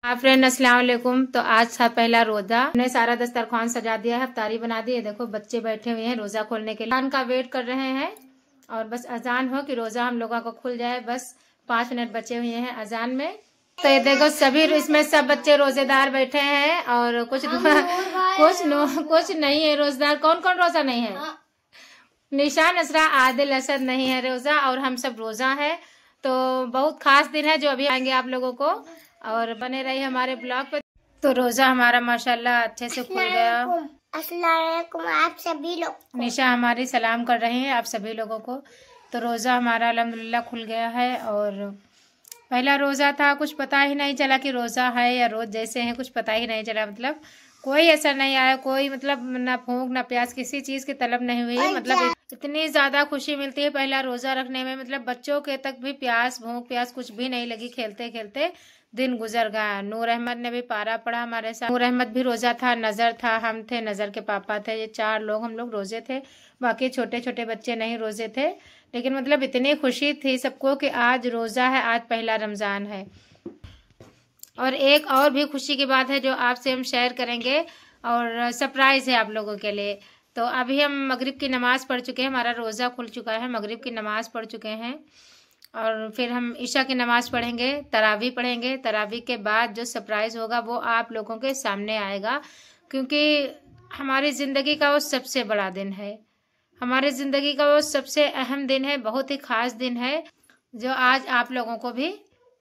आप फ्रेंड अस्सलाम वालेकुम। तो आज था पहला रोजा। हमने सारा दस्तरखान सजा दिया है, इफ्तारी बना दी है। देखो बच्चे बैठे हुए हैं रोजा खोलने के लिए, अजान का वेट कर रहे हैं और बस अजान हो कि रोजा हम लोगों को खुल जाए। बस 5 मिनट बचे हुए हैं अजान में। तो ये देखो सभी इसमें सब बच्चे रोजेदार बैठे हैं और कुछ नहीं है रोजेदार। कौन कौन रोजा नहीं है? निशान, असरा, आदिल, असद नहीं है रोजा और हम सब रोजा है। तो बहुत खास दिन है जो अभी आएंगे आप लोगों को, और बने रही हमारे ब्लॉग पे। तो रोजा हमारा माशाल्लाह अच्छे से खुल गया। अस्सलाम वालेकुम आप सभी लोग। निशा हमारी सलाम कर रही है आप सभी लोगों को। तो रोजा हमारा अल्हम्दुलिल्लाह खुल गया है और पहला रोजा था, कुछ पता ही नहीं चला कि रोजा है या रोज जैसे हैं, कुछ पता ही नहीं चला। मतलब कोई असर नहीं आया, कोई मतलब ना भूख ना प्यास, किसी चीज की तलब नहीं हुई। मतलब इतनी ज्यादा खुशी मिलती है पहला रोजा रखने में। मतलब बच्चों के तक भी प्यास भूख प्यास कुछ भी नहीं लगी, खेलते खेलते दिन गुजर गया। नूर अहमद ने भी पारा पढ़ा हमारे साथ। नूर अहमद भी रोजा था, नजर था, हम थे, नजर के पापा थे, ये 4 लोग हम लोग रोजे थे। बाकी छोटे छोटे बच्चे नहीं रोजे थे। लेकिन मतलब इतनी खुशी थी सबको कि आज रोजा है, आज पहला रमजान है। और एक और भी खुशी की बात है जो आपसे हम शेयर करेंगे और सरप्राइज है आप लोगों के लिए। तो अभी हम मगरिब की नमाज पढ़ चुके हैं, हमारा रोज़ा खुल चुका है, मगरिब की नमाज पढ़ चुके हैं और फिर हम ईशा की नमाज पढ़ेंगे, तरावी पढ़ेंगे। तरावी के बाद जो सरप्राइज होगा वो आप लोगों के सामने आएगा, क्योंकि हमारी ज़िंदगी का वो सबसे बड़ा दिन है, हमारी ज़िंदगी का वो सबसे अहम दिन है, बहुत ही ख़ास दिन है जो आज आप लोगों को भी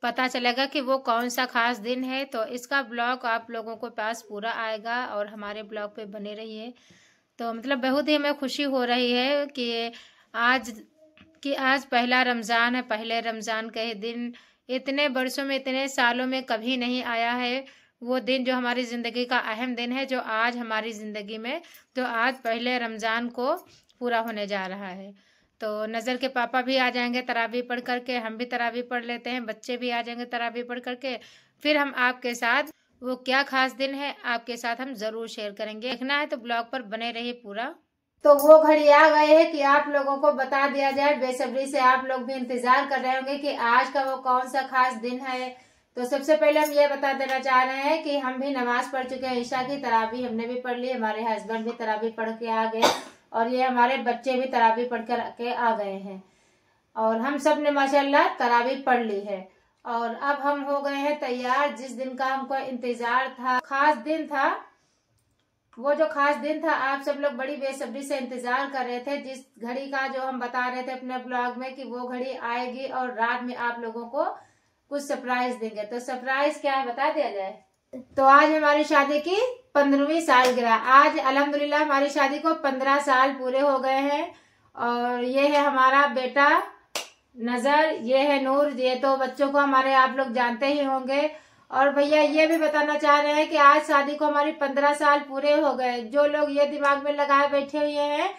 पता चलेगा कि वो कौन सा खास दिन है। तो इसका ब्लॉग आप लोगों को पास पूरा आएगा और हमारे ब्लॉग पे बने रहिए। तो मतलब बहुत ही हमें खुशी हो रही है कि आज पहला रमज़ान है। पहले रमज़ान के दिन इतने बरसों में, इतने सालों में कभी नहीं आया है वो दिन जो हमारी ज़िंदगी का अहम दिन है, जो आज हमारी ज़िंदगी में, जो आज पहले रमज़ान को पूरा होने जा रहा है। तो नज़र के पापा भी आ जाएंगे तरावी पढ़ करके, हम भी तरावी पढ़ लेते हैं, बच्चे भी आ जाएंगे तरावी पढ़ करके। फिर हम आपके साथ वो क्या खास दिन है आपके साथ हम जरूर शेयर करेंगे। देखना है तो ब्लॉग पर बने रहिए पूरा। तो वो घड़ी आ गए है कि आप लोगों को बता दिया जाए। बेसब्री से आप लोग भी इंतजार कर रहे होंगे कि आज का वो कौन सा खास दिन है। तो सबसे पहले हम ये बता देना चाह रहे हैं कि हम भी नमाज पढ़ चुके हैं, ईशा की तरावी हमने भी पढ़ ली, हमारे हस्बैंड भी तरावी पढ़ के आ गए और ये हमारे बच्चे भी तरावी पढ़ कर के आ गए हैं और हम सब ने माशाल्लाह तरावी पढ़ ली है। और अब हम हो गए हैं तैयार। जिस दिन का हमको इंतजार था, खास दिन था, वो जो खास दिन था आप सब लोग बड़ी बेसब्री से इंतजार कर रहे थे, जिस घड़ी का जो हम बता रहे थे अपने ब्लॉग में कि वो घड़ी आएगी और रात में आप लोगों को कुछ सरप्राइज देंगे। तो सरप्राइज क्या है बता दिया जाए। तो आज हमारी शादी की 15वीं सालगिरह। आज अल्हम्दुलिल्लाह हमारी शादी को 15 साल पूरे हो गए हैं। और ये है हमारा बेटा नजर, ये है नूर, ये तो बच्चों को हमारे आप लोग जानते ही होंगे। और भैया ये भी बताना चाह रहे हैं कि आज शादी को हमारी 15 साल पूरे हो गए। जो लोग ये दिमाग में लगाए बैठे हुए हैं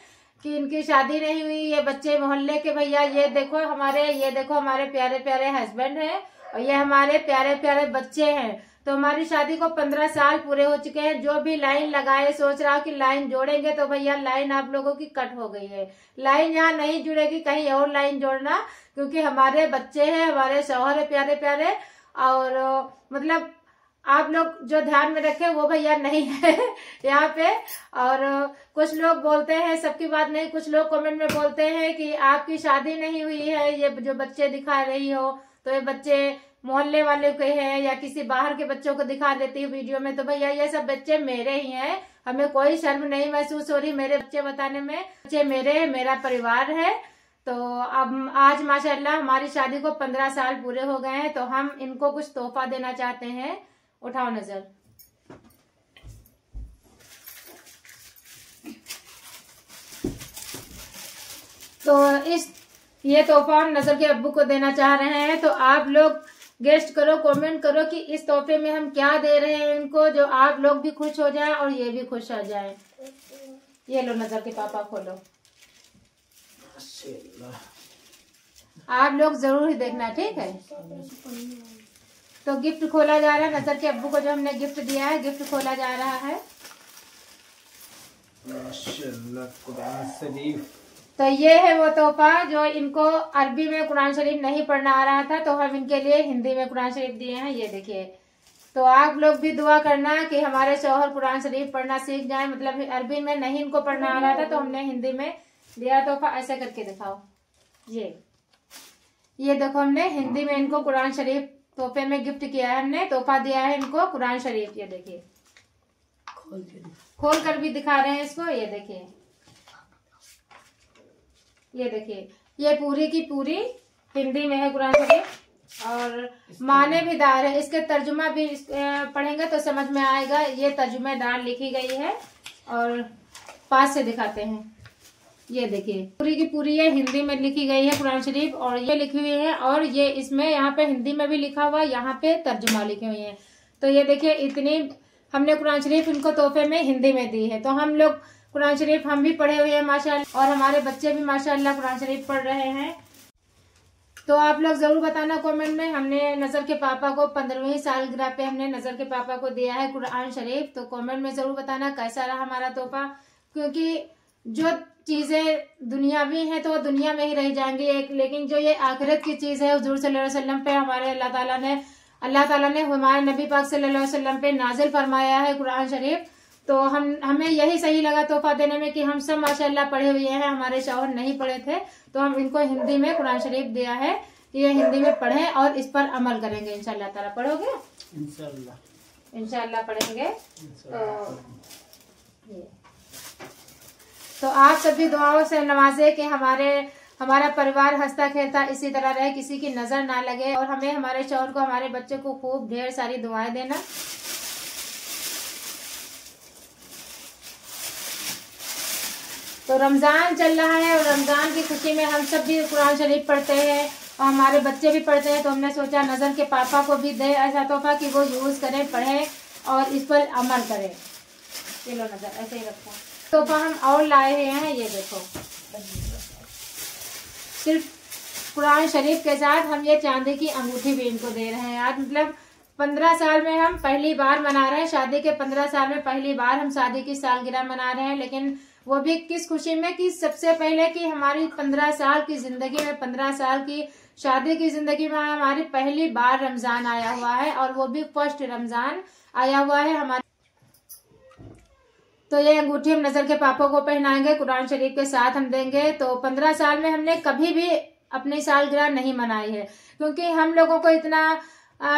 कि इनकी शादी नहीं हुई, ये बच्चे मोहल्ले के, भैया ये देखो हमारे प्यारे प्यारे हस्बैंड हैं और ये हमारे प्यारे प्यारे बच्चे हैं। तो हमारी शादी को 15 साल पूरे हो चुके हैं। जो भी लाइन लगाए सोच रहा कि लाइन जोड़ेंगे, तो भैया लाइन आप लोगों की कट हो गई है। लाइन यहाँ नहीं जुड़ेगी, कहीं और लाइन जोड़ना, क्योंकि हमारे बच्चे हैं, हमारे शौहर है प्यारे प्यारे। और मतलब आप लोग जो ध्यान में रखे वो भैया नहीं है यहाँ पे। और कुछ लोग बोलते हैं, सबकी बात नहीं, कुछ लोग कमेंट में बोलते हैं कि आपकी शादी नहीं हुई है, ये जो बच्चे दिखा रही हो तो ये बच्चे मोहल्ले वाले के हैं या किसी बाहर के बच्चों को दिखा देती है वीडियो में। तो भैया ये सब बच्चे मेरे ही हैं, हमें कोई शर्म नहीं महसूस हो रही मेरे बच्चे बताने में। बच्चे मेरे, मेरा परिवार है। तो अब आज माशाल्लाह हमारी शादी को 15 साल पूरे हो गए हैं, तो हम इनको कुछ तोहफा देना चाहते हैं। उठाओ नजर। तो ये तोहफा हम नजर के अब्बू को देना चाह रहे हैं। तो आप लोग गेस्ट करो, कमेंट करो कि इस तोहफे में हम क्या दे रहे हैं इनको, जो आप लोग भी खुश हो जाए और ये भी खुश हो जाए। ये लो नजर के पापा, खोलो, आप लोग जरूर ही देखना, ठीक है। तो गिफ्ट खोला जा रहा है, नजर के अब्बू को जो हमने गिफ्ट दिया है गिफ्ट खोला जा रहा है। माशाल्लाह कुरान शरीफ। तो ये है वो तोहफा जो इनको अरबी में कुरान शरीफ नहीं पढ़ना आ रहा था, तो हम इनके लिए हिंदी में कुरान शरीफ दिए हैं। ये देखिए, तो आप लोग भी दुआ करना कि हमारे शौहर कुरान शरीफ पढ़ना सीख जाए। मतलब अरबी में नहीं इनको पढ़ना आ रहा था तो हमने हिंदी में दिया तोहफा। ऐसे करके दिखाओ। ये देखो हमने हिंदी में इनको कुरान शरीफ तोहफे में गिफ्ट किया है। हमने तोहफा दिया है इनको कुरान शरीफ। ये देखिए खोल कर भी दिखा रहे हैं इसको। ये देखिए, ये देखिए, ये पूरी की पूरी हिंदी में है कुरान शरीफ और माने भी दार है। इसके तर्जुमा भी पढ़ेंगे तो समझ में आएगा। ये तर्जुमेदार लिखी गई है और पास से दिखाते हैं। ये देखिए पूरी की पूरी ये हिंदी में लिखी गई है कुरान शरीफ और ये लिखी हुई है और ये इसमें यहाँ पे हिंदी में भी लिखा हुआ, यहाँ पे तर्जुमा लिखे हुए हैं। तो ये देखिए इतनी हमने कुरान शरीफ इनको तोहफे में हिंदी में दी है। तो हम लोग कुरान शरीफ हम भी पढ़े हुए हैं माशाअल्लाह और हमारे बच्चे भी माशाअल्लाह कुरान शरीफ पढ़ रहे हैं। तो आप लोग जरूर बताना कमेंट में। हमने नजर के पापा को 15वीं सालगिरह पे हमने नजर के पापा को दिया है कुरान शरीफ। तो कमेंट में जरूर बताना कैसा रहा हमारा तोहफा, क्योंकि जो चीजें दुनियावी हैं तो वो दुनिया में ही रह जाएंगी एक, लेकिन जो ये आखिरत की चीज है हुजूर सल्लल्लाहु अलैहि वसल्लम पे हमारे अल्लाह ताला ने हमारे नबी पाक सल्लल्लाहु अलैहि वसल्लम पे नाजिल फरमाया है कुरान शरीफ। तो हमें यही सही लगा तोहफा देने में कि हम सब माशाअल्लाह पढ़े हुए हैं। हमारे शौहर नहीं पढ़े थे तो हम इनको हिंदी में कुरान शरीफ दिया है। ये हिंदी में पढ़ें और इस पर अमल करेंगे इंशाअल्लाह ताला। पढ़ोगे? इंशाअल्लाह पढ़ेंगे। तो आप सभी दुआओं से नवाजे कि हमारा परिवार हंसता खेलता इसी तरह रहे, किसी की नजर ना लगे और हमें हमारे शौहर को हमारे बच्चे को खूब ढेर सारी दुआएं देना। तो रमजान चल रहा है और रमजान की खुशी में हम सब भी कुरान शरीफ पढ़ते हैं और हमारे बच्चे भी पढ़ते हैं। तो हमने सोचा नजर के पापा को भी दे ऐसा तोहफा कि वो यूज करें, पढ़ें और इस पर अमल करें। चलो नजर ऐसे ही रखो। तोहफा हम और लाए हुए हैं। ये देखो सिर्फ कुरान शरीफ के साथ हम ये चांदी की अंगूठी भी इनको दे रहे हैं आज। मतलब 15 साल में हम पहली बार मना रहे हैं, शादी के 15 साल में पहली बार हम शादी की सालगिरह मना रहे हैं। लेकिन वो भी किस खुशी में कि सबसे पहले कि हमारी 15 साल की जिंदगी में, 15 साल की शादी की जिंदगी में हमारी पहली बार रमजान आया हुआ है और वो भी फर्स्ट रमजान आया हुआ है हमारे। तो ये अंगूठी हम नजर के पापा को पहनाएंगे, कुरान शरीफ के साथ हम देंगे। तो 15 साल में हमने कभी भी अपनी सालगिरह नहीं मनाई है, क्योंकि हम लोगों को इतना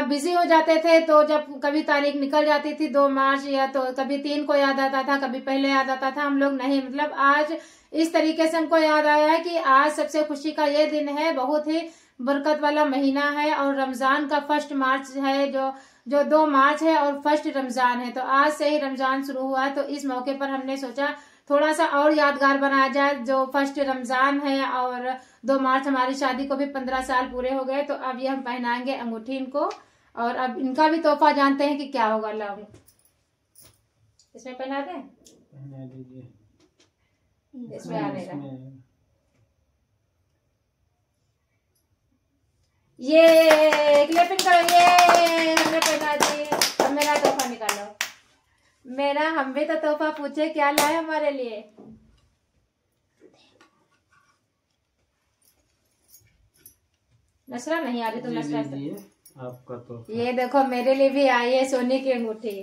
बिजी हो जाते थे। तो जब कभी तारीख निकल जाती थी 2 मार्च या तो कभी 3 को याद आता था, कभी पहले याद आता था, हम लोग नहीं। मतलब आज इस तरीके से हमको याद आया है कि आज सबसे खुशी का ये दिन है, बहुत ही बरकत वाला महीना है और रमजान का फर्स्ट मार्च है जो 2 मार्च है और फर्स्ट रमजान है। तो आज से ही रमजान शुरू हुआ है। तो इस मौके पर हमने सोचा थोड़ा सा और यादगार बनाया जाए। जो फर्स्ट रमजान है और 2 मार्च हमारी शादी को भी 15 साल पूरे हो गए। तो अब ये हम पहनाएंगे अंगूठी इनको और अब इनका भी तोहफा जानते हैं कि क्या होगा। लाओ इसमें पहना दें, पहना दीजिए। इसमें आने का ये क्लिपिंग करो। ये हमने पहना दी। अब मेरा तोहफा निकालो। मेरा हम भी तो तोहफा पूछे क्या लाए हमारे लिए। नसरा नहीं आ रही तो नसरा आपका तो। ये देखो मेरे लिए भी आई है सोने की अंगूठी।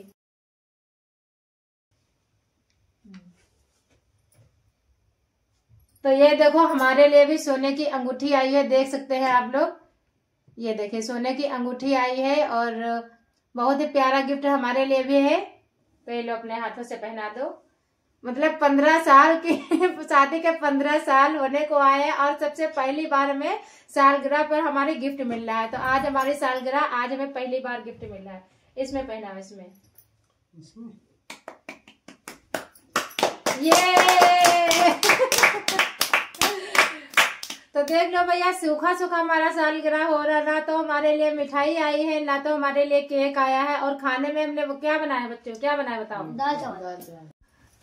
तो ये देखो हमारे लिए भी सोने की अंगूठी आई है, देख सकते हैं आप लोग। ये देखिए सोने की अंगूठी आई है और बहुत ही प्यारा गिफ्ट हमारे लिए भी है। तो ये लो अपने हाथों से पहना दो। मतलब 15 साल की शादी के 15 साल होने को आए हैं और सबसे पहली बार हमें सालगिरह पर हमारे गिफ्ट मिल रहा है। तो आज हमारी सालगिरह, आज हमें पहली बार गिफ्ट मिल रहा है। इसमें पहना, इसमें ये तो देख लो भैया, सूखा सूखा हमारा सालगिरह हो रहा। ना तो हमारे लिए मिठाई आई है, ना तो हमारे लिए केक आया है। और खाने में हमने वो क्या बनाया बच्चों, क्या बनाया बताओ? दाल चावल।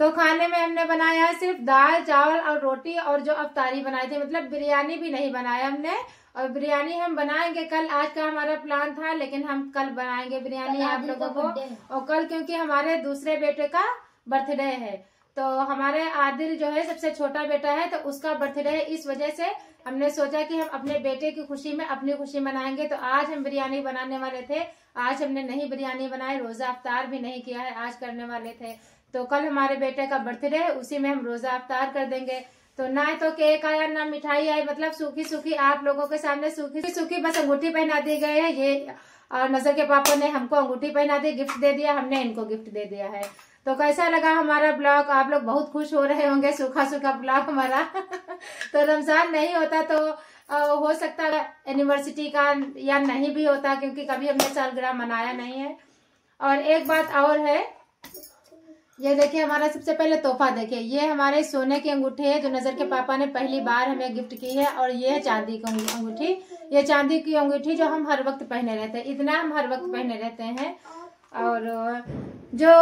तो खाने में हमने बनाया है सिर्फ दाल चावल और रोटी और जो अफ्तारी बनाई थी। मतलब बिरयानी भी नहीं बनाया हमने। और बिरयानी हम बनाएंगे कल। आज का हमारा प्लान था लेकिन हम कल बनाएंगे बिरयानी आप लोगों को। और कल क्योंकि हमारे दूसरे बेटे का बर्थडे है, तो हमारे आदिल जो है सबसे छोटा बेटा है, तो उसका बर्थडे है। इस वजह से हमने सोचा कि हम अपने बेटे की खुशी में अपनी खुशी मनाएंगे। तो आज हम बिरयानी बनाने वाले थे आज हमने नहीं बिरयानी बनाई, रोजा अफ्तार भी नहीं किया है, आज करने वाले थे। तो कल हमारे बेटे का बर्थडे है, उसी में हम रोजा अफ्तार कर देंगे। तो ना तो केक आया ना मिठाई आई, मतलब सूखी सूखी आप लोगों के सामने सूखी सूखी बस अंगूठी पहना दी गई है। ये नजर के पापा ने हमको अंगूठी पहना दी, गिफ्ट दे दिया, हमने इनको गिफ्ट दे दिया है। तो कैसा लगा हमारा ब्लॉग? आप लोग बहुत खुश हो रहे होंगे, सूखा सूखा ब्लॉग हमारा। तो रमजान नहीं होता तो हो सकता है यूनिवर्सिटी का या नहीं भी होता, क्योंकि कभी हमने सालगिरह मनाया नहीं है। और एक बात और है, ये देखिए हमारा सबसे पहले तोहफा देखिए, ये हमारे सोने की अंगूठी है जो नजर के पापा ने पहली बार हमें गिफ्ट की है। और ये है चांदी की अंगूठी, ये चांदी की अंगूठी जो हम हर वक्त पहने रहते हैं, इतना हम हर वक्त पहने रहते हैं। और जो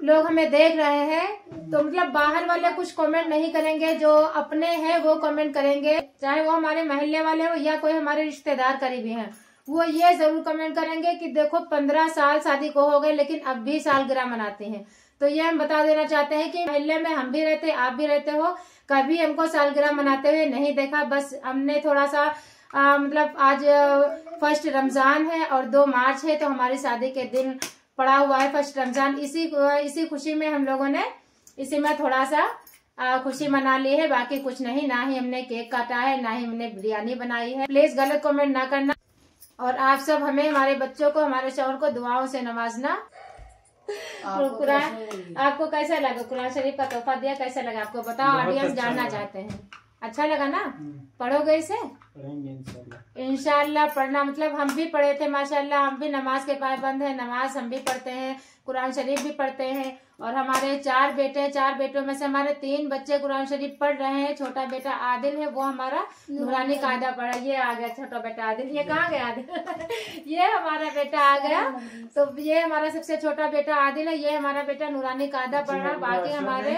लोग हमें देख रहे हैं तो मतलब बाहर वाले कुछ कमेंट नहीं करेंगे, जो अपने हैं वो कमेंट करेंगे, चाहे वो हमारे मोहल्ले वाले हो या कोई हमारे रिश्तेदार करीबी हैं, वो ये जरूर कमेंट करेंगे कि देखो 15 साल शादी को हो गए लेकिन अब भी सालगिरह मनाते हैं। तो ये हम बता देना चाहते हैं कि मोहल्ले में हम भी रहते, आप भी रहते हो, कभी हमको सालगिरह मनाते हुए नहीं देखा। बस हमने थोड़ा सा मतलब आज फर्स्ट रमजान है और 2 मार्च है, तो हमारी शादी के दिन पड़ा हुआ है फर्स्ट रमजान। इसी खुशी में हम लोगों ने इसी में थोड़ा सा खुशी मना ली है, बाकी कुछ नहीं। ना ही हमने केक काटा है, ना ही हमने बिरयानी बनाई है। प्लीज गलत कमेंट ना करना। और आप सब हमें, हमारे बच्चों को, हमारे शौहर को दुआओं से नवाजना। कुरान आपको कैसा लगा? कुरान शरीफ का तोहफा दिया, कैसा लगा आपको बताओ, ऑडियंस जानना चाहते हैं। अच्छा लगा ना? पढ़ोगे इसे? पढ़ेंगे इंशाल्लाह पढ़ना, मतलब हम भी पढ़े थे माशाल्लाह, हम भी नमाज के पाबंद है, नमाज हम भी पढ़ते हैं, कुरान शरीफ भी पढ़ते हैं। और हमारे 4 बेटे हैं, 4 बेटों में से हमारे 3 बच्चे कुरान शरीफ पढ़ रहे हैं। छोटा बेटा आदिल है, वो हमारा नूरानी कायदा पढ़ा। ये आ गया छोटा बेटा आदिल, ये कहाँ गया आदिल? ये हमारा बेटा आ गया। तो ये हमारा सबसे छोटा बेटा आदिल है, ये हमारा बेटा नूरानी कायदा पढ़ रहा। बाकी हमारे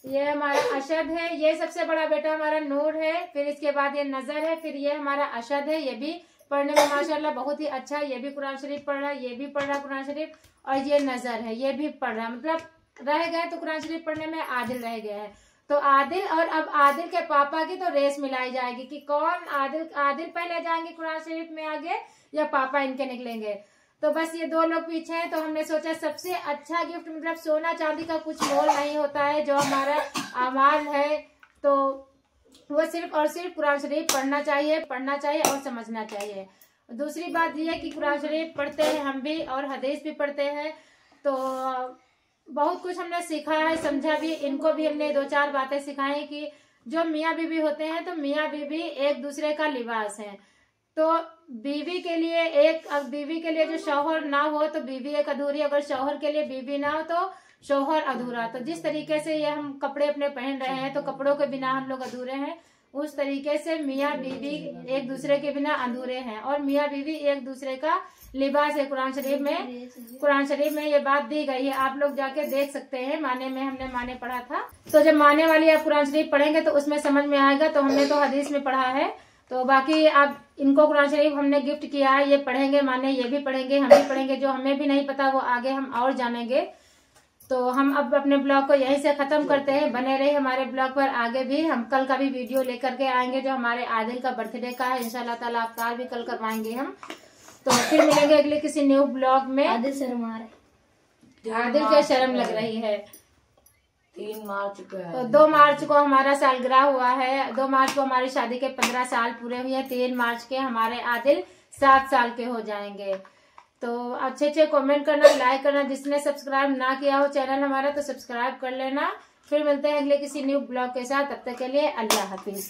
ये हमारा अशद है, ये सबसे बड़ा बेटा हमारा नूर है, फिर इसके बाद ये नजर है, फिर ये हमारा अशद है, ये भी पढ़ने में माशाल्लाह बहुत ही अच्छा है, ये भी कुरान शरीफ पढ़ रहा है, ये भी पढ़ रहा कुरान शरीफ। और ये नजर है, ये भी पढ़ रहा, मतलब रह गए तो कुरान शरीफ पढ़ने में आदिल रह गया है। तो आदिल और अब आदिल के पापा की तो रेस मिलाई जाएगी कि कौन आदिल पहले जाएंगे कुरान शरीफ में आगे या पापा इनके निकलेंगे। तो बस ये 2 लोग पीछे हैं। तो हमने सोचा सबसे अच्छा गिफ्ट, मतलब सोना चांदी का कुछ मोल नहीं होता है, जो हमारा अमाल है तो वो सिर्फ और सिर्फ कुरान शरीफ पढ़ना चाहिए और समझना चाहिए। दूसरी बात यह है कि कुरान शरीफ पढ़ते हैं हम भी और हदीस भी पढ़ते हैं, तो बहुत कुछ हमने सीखा है, समझा भी। इनको भी हमने 2-4 बातें सिखाई कि जो मियाँ बीवी होते हैं तो मियाँ बीवी एक दूसरे का लिबास है। तो बीवी के लिए जो शौहर ना हो तो बीवी एक अधूरी, अगर शौहर के लिए बीवी ना हो तो शौहर अधूरा। तो जिस तरीके से ये हम कपड़े अपने पहन रहे हैं तो कपड़ों के बिना हम लोग अधूरे हैं, उस तरीके से मियाँ बीवी एक दूसरे के बिना अधूरे हैं और मियाँ बीवी एक दूसरे का लिबास है। कुरान शरीफ में ये बात दी गई है, आप लोग जाके देख सकते हैं। हमने माने पढ़ा था, तो जब माने वाली आप कुरान शरीफ पढ़ेंगे तो उसमें समझ में आएगा। तो हमने तो हदीस में पढ़ा है, तो बाकी आप इनको कुरान शरीफ हमने गिफ्ट किया है, ये पढ़ेंगे माने, ये भी पढ़ेंगे, हम भी पढ़ेंगे। जो हमें भी नहीं पता वो आगे हम और जानेंगे। तो हम अब अपने ब्लॉग को यहीं से खत्म करते हैं। बने रहे हमारे ब्लॉग पर, आगे भी हम कल का भी वीडियो लेकर के आएंगे जो हमारे आदिल का बर्थडे का है। इंशाल्लाह ताला अफ्तार भी कल करवाएंगे हम। तो फिर मिलेंगे अगले किसी न्यू ब्लॉग में। आदिल के शर्म लग रही है। 3 मार्च को है, तो 2 मार्च को हमारा सालगिरह हुआ है। 2 मार्च को हमारी शादी के 15 साल पूरे हुए। 3 मार्च के हमारे आदिल 7 साल के हो जाएंगे। तो अच्छे कमेंट करना, लाइक करना। जिसने सब्सक्राइब ना किया हो चैनल हमारा तो सब्सक्राइब कर लेना। फिर मिलते हैं अगले किसी न्यू ब्लॉग के साथ, तब तक के लिए अल्लाह हाफिज।